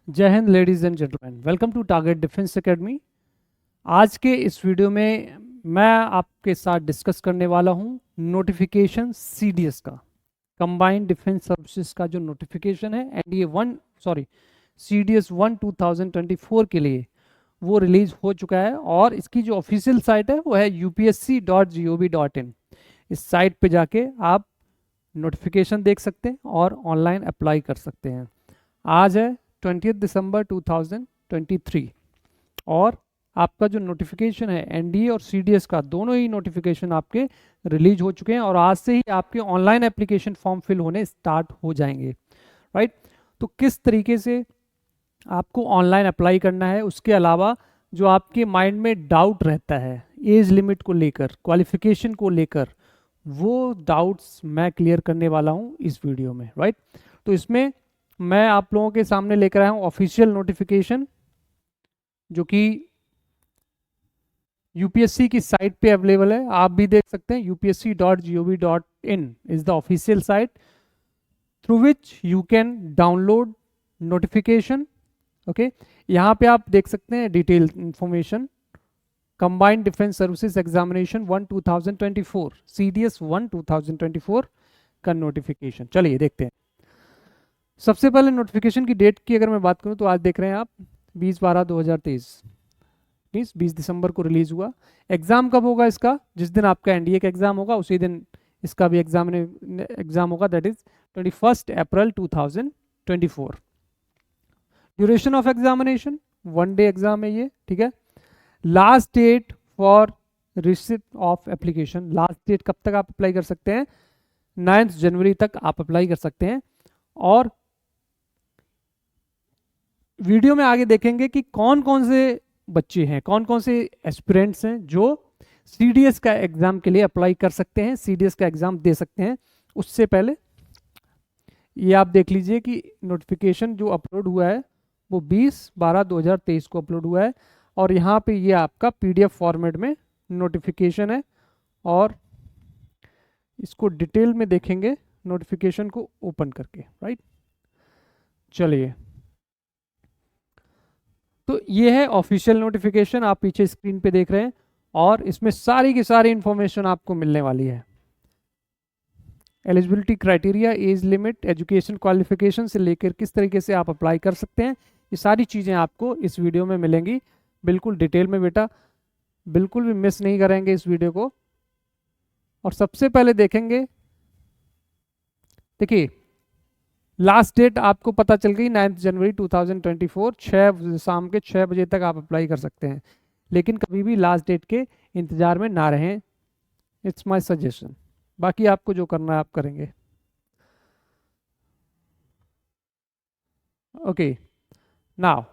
जय हिंद ladies and gentleman, welcome to Target Defence Academy. आज के इस वीडियो में मैं आपके साथ डिस्कस करने वाला हूं नोटिफिकेशन सीडीएस का, कंबाइंड डिफेंस सर्विसेज का जो नोटिफिकेशन है सीडीएस 1 2024 के लिए वो रिलीज हो चुका है और इसकी जो ऑफिशियल साइट है वो है upsc.gov.in। इस साइट पे जाके आप नोटिफिकेशन देख सकते हैं और ऑनलाइन अप्लाई कर सकते हैं। आज है 20 दिसंबर 2023 और आपका जो नोटिफिकेशन है एनडीए और सीडीएस का, दोनों ही नोटिफिकेशन आपके रिलीज हो चुके हैं और आज से ही आपके ऑनलाइन एप्लीकेशन फॉर्म फिल होने स्टार्ट हो जाएंगे। राइट, तो किस तरीके से आपको ऑनलाइन अप्लाई करना है, उसके अलावा जो आपके माइंड में डाउट रहता है एज लिमिट को लेकर, क्वालिफिकेशन को लेकर, वो डाउट्स मैं क्लियर करने वाला हूँ इस वीडियो में। राइट, तो इसमें मैं आप लोगों के सामने लेकर आया हूँ ऑफिशियल नोटिफिकेशन जो कि यूपीएससी की साइट पे अवेलेबल है, आप भी देख सकते हैं। upsc.gov.in is the official site through which you can download notification. Okay, यहाँ पे आप देख सकते हैं detail information, combined defence services examination 1 2024 CDS 1 2024 का नोटिफिकेशन। चलिए देखते हैं। सबसे पहले नोटिफिकेशन की डेट की अगर मैं बात करूं तो आज देख रहे हैं आप 20/12/2023, 20 दिसंबर को रिलीज हुआ। एग्जाम कब होगा इसका? जिस दिन आपका एनडीए का एग्जाम होगा उसी दिन इसका भी एग्जाम होगा, that is 21 April 2024। Duration of examination 1 day exam है ये, ठीक है। Last date for receipt of application, last date कब तक आप अप्लाई कर सकते हैं? 9 जनवरी तक आप अप्लाई कर सकते हैं। और वीडियो में आगे देखेंगे कि कौन कौन से बच्चे हैं, कौन कौन से एस्पिरेंट्स हैं जो सीडीएस का एग्जाम के लिए अप्लाई कर सकते हैं, सीडीएस का एग्जाम दे सकते हैं। उससे पहले ये आप देख लीजिए कि नोटिफिकेशन जो अपलोड हुआ है वो 20/12/2023 को अपलोड हुआ है और यहाँ पे ये आपका पीडीएफ फॉर्मेट में नोटिफिकेशन है और इसको डिटेल में देखेंगे नोटिफिकेशन को ओपन करके। राइट, चलिए, तो ये है ऑफिशियल नोटिफिकेशन, आप पीछे स्क्रीन पे देख रहे हैं और इसमें सारी की सारी इंफॉर्मेशन आपको मिलने वाली है। Eligibility criteria, age limit, education qualification से लेकर किस तरीके से आप अप्लाई कर सकते हैं, ये सारी चीज़ें आपको इस वीडियो में मिलेंगी बिल्कुल डिटेल में। बेटा बिल्कुल भी मिस नहीं करेंगे इस वीडियो को। और सबसे पहले देखेंगे, देखिए लास्ट डेट आपको पता चल गई 9 जनवरी 2024, शाम के 6 बजे तक आप अप्लाई कर सकते हैं, लेकिन कभी भी लास्ट डेट के इंतजार में ना रहें, इट्स माय सजेशन। बाकी आपको जो करना है आप करेंगे। ओके, नाउ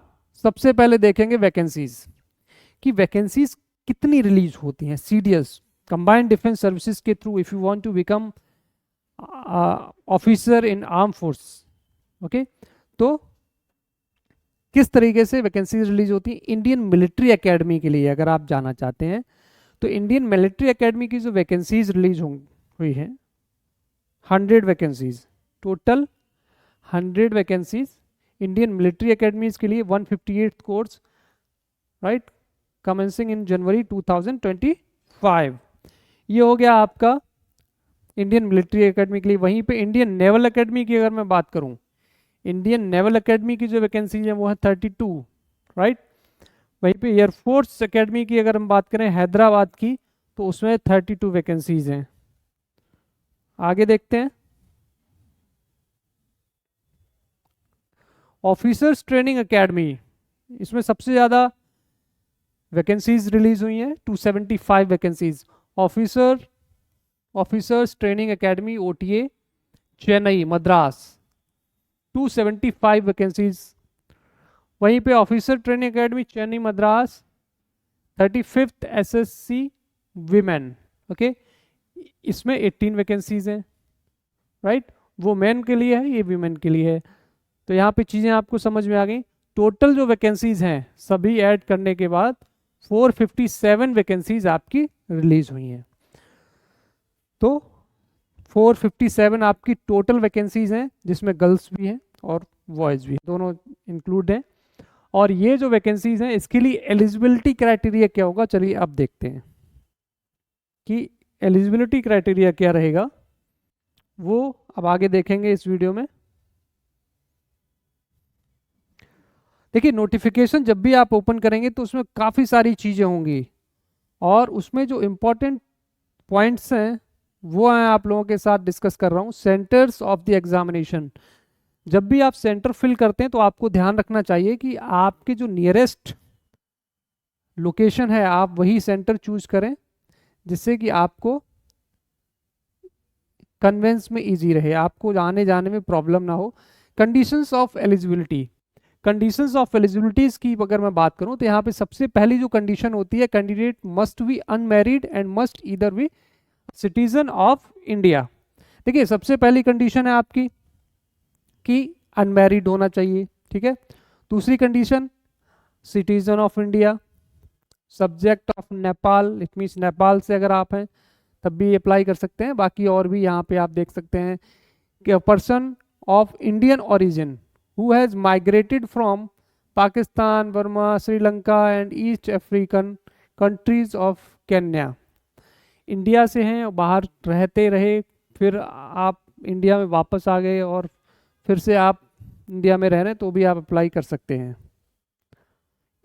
सबसे पहले देखेंगे वैकेंसीज कि वैकेंसीज कितनी रिलीज होती हैं सीडीएस कंबाइंड डिफेंस सर्विसेज के through if you want to become officer in arm force. Okay, तो किस तरीके से वैकेंसीज रिलीज होती है इंडियन मिलिट्री एकेडमी के लिए अगर आप जाना चाहते हैं तो इंडियन मिलिट्री एकेडमी की जो वैकेंसीज रिलीज हुई हैं 100 vacancies, total 100 vacancies Indian military academies के लिए, 158 कोर्स। राइट, कमेंसिंग इन जनवरी 2025। ये हो गया आपका इंडियन मिलिट्री एकेडमी के लिए। वहीं पे इंडियन नेवल एकेडमी की अगर मैं बात करूं, इंडियन नेवल एकेडमी की जो वैकेंसीज है वो है 32। राइट, वहीं पे एयरफोर्स एकेडमी की अगर हम बात करें हैदराबाद की तो उसमें 32 वैकेंसीज हैं। आगे देखते हैं, ऑफिसर्स ट्रेनिंग एकेडमी, इसमें सबसे ज़्यादा वैकेंसीज रिलीज हुई हैं, 275 vacancies. Officers training academy OTA Chennai Madras, 275 vacancies. वहीं पे officer training academy Chennai Madras 35th SSC women, okay, इसमें 18 वैकेंसीज हैं। राइट, वो मेन के लिए है, ये विमेन के लिए है। तो यहाँ पे चीज़ें आपको समझ में आ गई। टोटल जो वैकेंसीज हैं सभी ऐड करने के बाद 457 वैकेंसीज आपकी रिलीज हुई हैं। तो 457 आपकी टोटल वैकेंसीज हैं जिसमें गर्ल्स भी हैं और वॉइस भी, दोनों इंक्लूड हैं। और ये जो वैकेंसीज हैं इसके लिए एलिजिबिलिटी क्राइटेरिया क्या होगा, चलिए अब देखते हैं कि एलिजिबिलिटी क्राइटेरिया क्या रहेगा, वो अब आगे देखेंगे इस वीडियो में। देखिए नोटिफिकेशन जब भी आप ओपन करेंगे तो उसमें काफ़ी सारी चीज़ें होंगी, और उसमें जो इम्पोर्टेंट पॉइंट्स हैं वो मैं आप लोगों के साथ डिस्कस कर रहा हूँ। सेंटर्स ऑफ द एग्जामिनेशन, जब भी आप सेंटर फिल करते हैं तो आपको ध्यान रखना चाहिए कि आपके जो नियरेस्ट लोकेशन है आप वही सेंटर चूज करें, जिससे कि आपको कन्वेंस में इजी रहे, आपको आने जाने में प्रॉब्लम ना हो। Conditions of eligibility, conditions of eligibilities की अगर मैं बात करूं तो यहाँ पे सबसे पहली जो कंडीशन होती है, candidate must be unmarried and must either be citizen of India. देखिए सबसे पहली कंडीशन है आपकी कि अनमैरिड होना चाहिए, ठीक है। दूसरी condition citizen of India, subject of Nepal, it means Nepal से अगर आप हैं तब भी अप्लाई कर सकते हैं। बाकी और भी यहाँ पे आप देख सकते हैं कि person of Indian origin who has migrated from Pakistan, Burma, Sri Lanka and east African countries of Kenya. India से हैं, बाहर रहते रहे, फिर आप इंडिया में वापस आ गए और फिर से आप इंडिया में रह रहे हैं तो भी आप अप्लाई कर सकते हैं।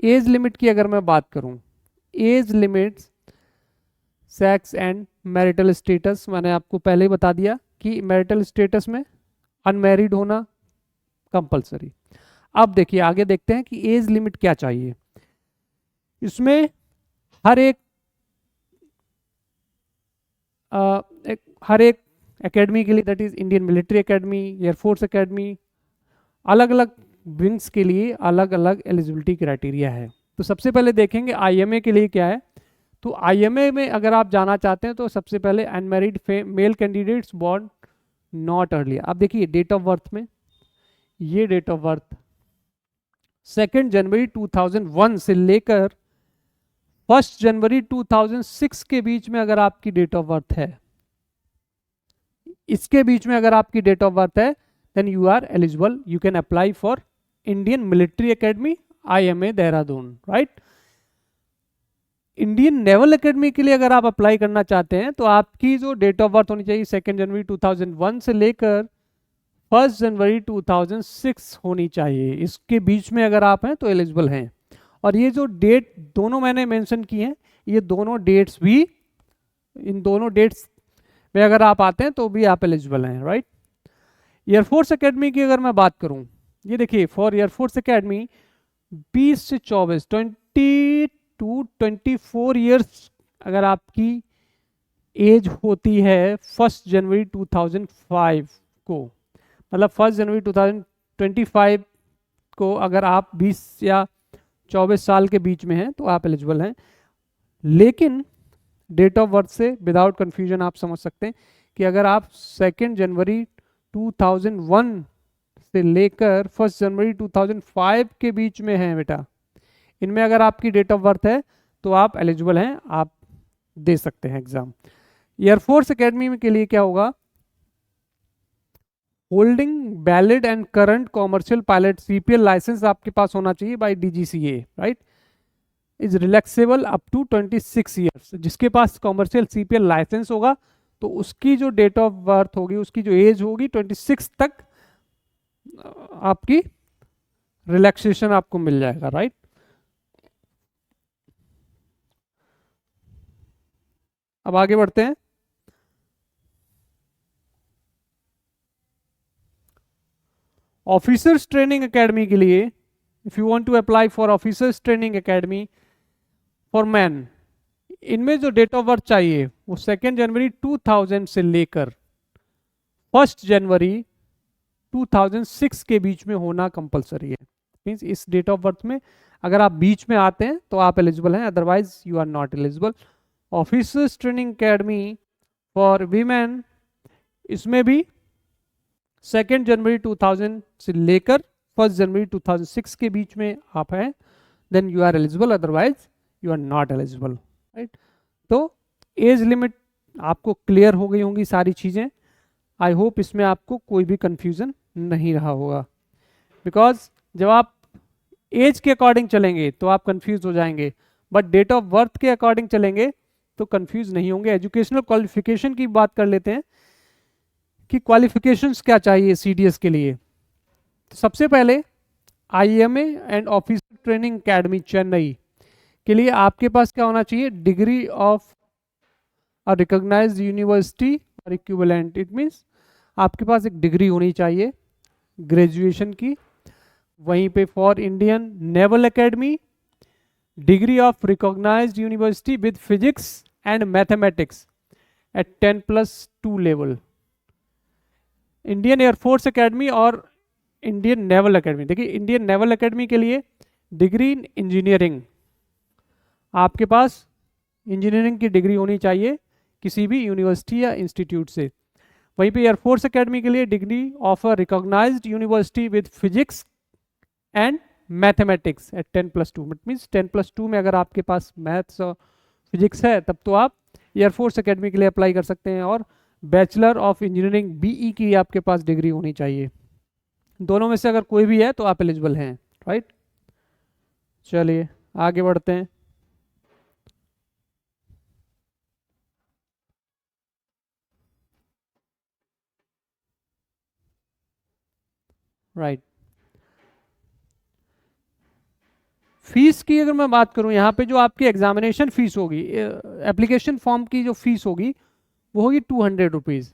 एज लिमिट की अगर मैं बात करूं, as limits, sex and marital status, मैंने आपको पहले ही बता दिया कि मैरिटल स्टेटस में अनमैरिड होना कंपलसरी। अब देखिए आगे देखते हैं कि एज लिमिट क्या चाहिए। इसमें हर एक एकेडमी के लिए, that is Indian military academy, air force academy, अलग अलग विंग्स के लिए अलग अलग एलिजिबिलिटी क्राइटेरिया है। तो सबसे पहले देखेंगे आईएमए के लिए क्या है। तो आईएमए में अगर आप जाना चाहते हैं तो सबसे पहले unmarried male candidates born not earlier. अब देखिए डेट ऑफ बर्थ में, ये डेट ऑफ बर्थ 2 जनवरी 2001 से लेकर 1 जनवरी 2006 के बीच में अगर आपकी डेट ऑफ बर्थ है, इसके बीच में अगर आपकी डेट ऑफ बर्थ है, then you are eligible, you can apply for Indian military academy IMA Dehradun, right. Indian naval academy के लिए अगर आप अप्लाई करना चाहते हैं तो आपकी जो डेट ऑफ बर्थ होनी चाहिए 2 जनवरी 2001 से लेकर 1 जनवरी 2006 होनी चाहिए। इसके बीच में अगर आप हैं तो एलिजिबल हैं। और ये जो डेट दोनों मैंने मेंशन की हैं, ये दोनों डेट्स भी, इन दोनों डेट्स में अगर आप आते हैं तो भी आप एलिजिबल हैं, राइट। एयरफोर्स एकेडमी की अगर मैं बात करूं, ये देखिए फॉर एयरफोर्स एकेडमी 20 से 24, 20 टू 24 ईयर्स अगर आपकी एज होती है 1 जनवरी 2005 को, मतलब 1 जनवरी 2025 को अगर आप 20 या 24 साल के बीच में हैं तो आप एलिजिबल हैं। लेकिन डेट ऑफ बर्थ से विदाउट कंफ्यूजन आप समझ सकते हैं कि अगर आप 2 जनवरी 2001 से लेकर 1 जनवरी 2005 के बीच में हैं बेटा, इनमें अगर आपकी डेट ऑफ बर्थ है तो आप एलिजिबल हैं, आप दे सकते हैं एग्जाम। एयरफोर्स एकेडमी के लिए क्या होगा, holding valid and current commercial pilot CPL licence आपके पास होना चाहिए by DGCA, right. Is relaxable up to 26 years. जिसके पास कॉमर्शियल सीपीएल लाइसेंस होगा तो उसकी जो डेट ऑफ बर्थ होगी, उसकी जो एज होगी 26 तक आपकी रिलैक्सेशन आपको मिल जाएगा, राइट। अब आगे बढ़ते हैं। ऑफिसर्स ट्रेनिंग एकेडमी के लिए, if you want to apply for officers training academy for man, इनमें जो डेट ऑफ बर्थ चाहिए वो 2 जनवरी 2000 से लेकर 1 जनवरी 2006 के बीच में होना कंपलसरी है। मीन्स इस डेट ऑफ बर्थ में अगर आप बीच में आते हैं तो आप एलिजिबल हैं, otherwise you are not eligible. Officers training academy for women, इसमें भी 2 जनवरी 2000 से लेकर 1 जनवरी 2006 के बीच में आप हैं, then you are eligible, otherwise you are not eligible, right. तो एज लिमिट आपको क्लियर हो गई होंगी सारी चीज़ें। आई होप इसमें आपको कोई भी कंफ्यूजन नहीं रहा होगा। बिकॉज जब आप एज के अकॉर्डिंग चलेंगे तो आप कंफ्यूज हो जाएंगे, बट डेट ऑफ बर्थ के अकॉर्डिंग चलेंगे तो कंफ्यूज नहीं होंगे। एजुकेशनल क्वालिफिकेशन की बात कर लेते हैं कि क्वालिफिकेशंस क्या चाहिए सीडीएस के लिए। तो सबसे पहले IMA and officer training academy Chennai के लिए आपके पास क्या होना चाहिए, degree of a recognised university और इक्विवेलेंट। इट मीन्स आपके पास एक डिग्री होनी चाहिए ग्रेजुएशन की। वहीं पे for Indian naval academy, degree of recognised university with physics and mathematics at 10+2 level. Indian air force academy और इंडियन नेवल एकेडमी, देखिए इंडियन नेवल एकेडमी के लिए डिग्री इन इंजीनियरिंग, आपके पास इंजीनियरिंग की डिग्री होनी चाहिए किसी भी यूनिवर्सिटी या इंस्टीट्यूट से। वहीं पे एयरफोर्स एकेडमी के लिए degree of a recognised university with physics and mathematics at 10+2। It means 10+2 में अगर आपके पास मैथ्स और फिजिक्स है तब तो आप एयरफोर्स एकेडमी के लिए अप्लाई कर सकते हैं। और बैचलर ऑफ इंजीनियरिंग बीई की आपके पास डिग्री होनी चाहिए। दोनों में से अगर कोई भी है तो आप एलिजिबल हैं, राइट। चलिए आगे बढ़ते हैं। राइट, फीस की अगर मैं बात करूं, यहाँ पे जो आपकी एग्जामिनेशन फीस होगी, एप्लीकेशन फॉर्म की जो फीस होगी वो होगी 200 रुपीज़।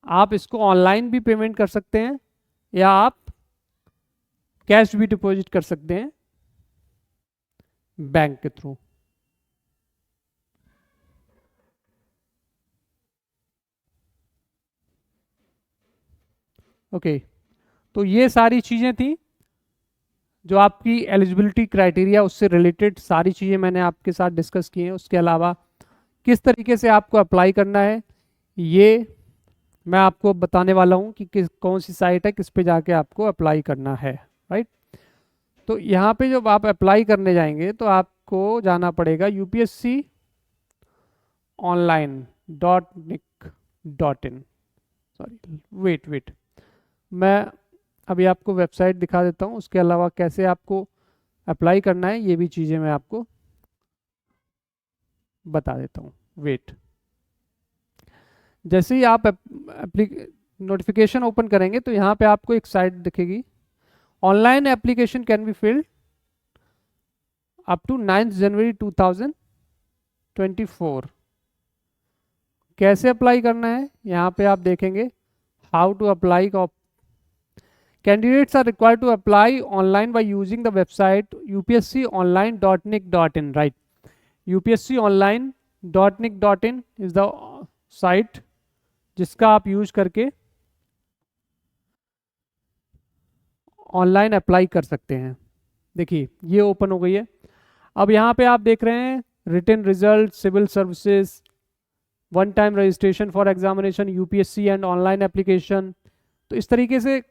आप इसको ऑनलाइन भी पेमेंट कर सकते हैं या आप कैश भी डिपॉजिट कर सकते हैं बैंक के थ्रू। ओके, तो ये सारी चीज़ें थी जो आपकी एलिजिबिलिटी क्राइटेरिया, उससे रिलेटेड सारी चीज़ें मैंने आपके साथ डिस्कस की हैं। उसके अलावा किस तरीके से आपको अप्लाई करना है ये मैं आपको बताने वाला हूँ कि कौन सी साइट है, किस पे जाके आपको अप्लाई करना है, राइट। तो यहाँ पे जब आप अप्लाई करने जाएंगे तो आपको जाना पड़ेगा upsconline.nic.in। सॉरी, वेट मैं अभी आपको वेबसाइट दिखा देता हूँ। उसके अलावा कैसे आपको अप्लाई करना है ये भी चीज़ें मैं आपको बता देता हूँ। वेट, जैसे ही आप नोटिफिकेशन ओपन करेंगे तो यहाँ पे आपको एक साइट दिखेगी, online application can be filled up to 9 January 2024। कैसे अप्लाई करना है यहाँ पे आप देखेंगे, हाउ टू अप्लाई का Candidates are required to apply online by using the website upsconline.nic.in, right? upsconline.nic.in is the site जिसका आप यूज करके ऑनलाइन अप्लाई कर सकते हैं। देखिए ये ओपन हो गई है। अब यहाँ पे आप देख रहे हैं written result, civil services, one time registration for examination, UPSC and online application. तो इस तरीके से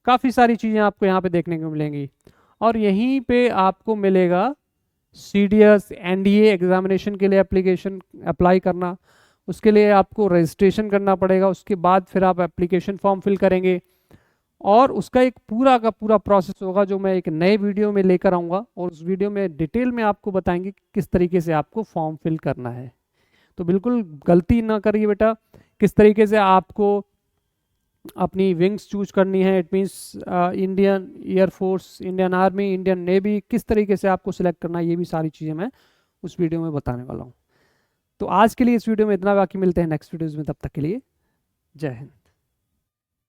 काफ़ी सारी चीज़ें आपको यहाँ पे देखने को मिलेंगी। और यहीं पे आपको मिलेगा सीडीएस एनडीए एग्जामिनेशन के लिए एप्लीकेशन अप्लाई करना। उसके लिए आपको रजिस्ट्रेशन करना पड़ेगा, उसके बाद फिर आप एप्लीकेशन फॉर्म फिल करेंगे और उसका एक पूरा का पूरा प्रोसेस होगा जो मैं एक नए वीडियो में लेकर आऊँगा और उस वीडियो में डिटेल में आपको बताएंगे कि किस तरीके से आपको फॉर्म फिल करना है। तो बिल्कुल गलती ना करिए बेटा, किस तरीके से आपको अपनी विंग्स चूज करनी है। It means Indian air force, Indian army, Indian navy, किस तरीके से आपको सिलेक्ट करना है ये भी सारी चीज़ें मैं उस वीडियो में बताने वाला हूँ। तो आज के लिए इस वीडियो में इतना, बाकी मिलते हैं नेक्स्ट वीडियोज़ में, तब तक के लिए जय हिंद।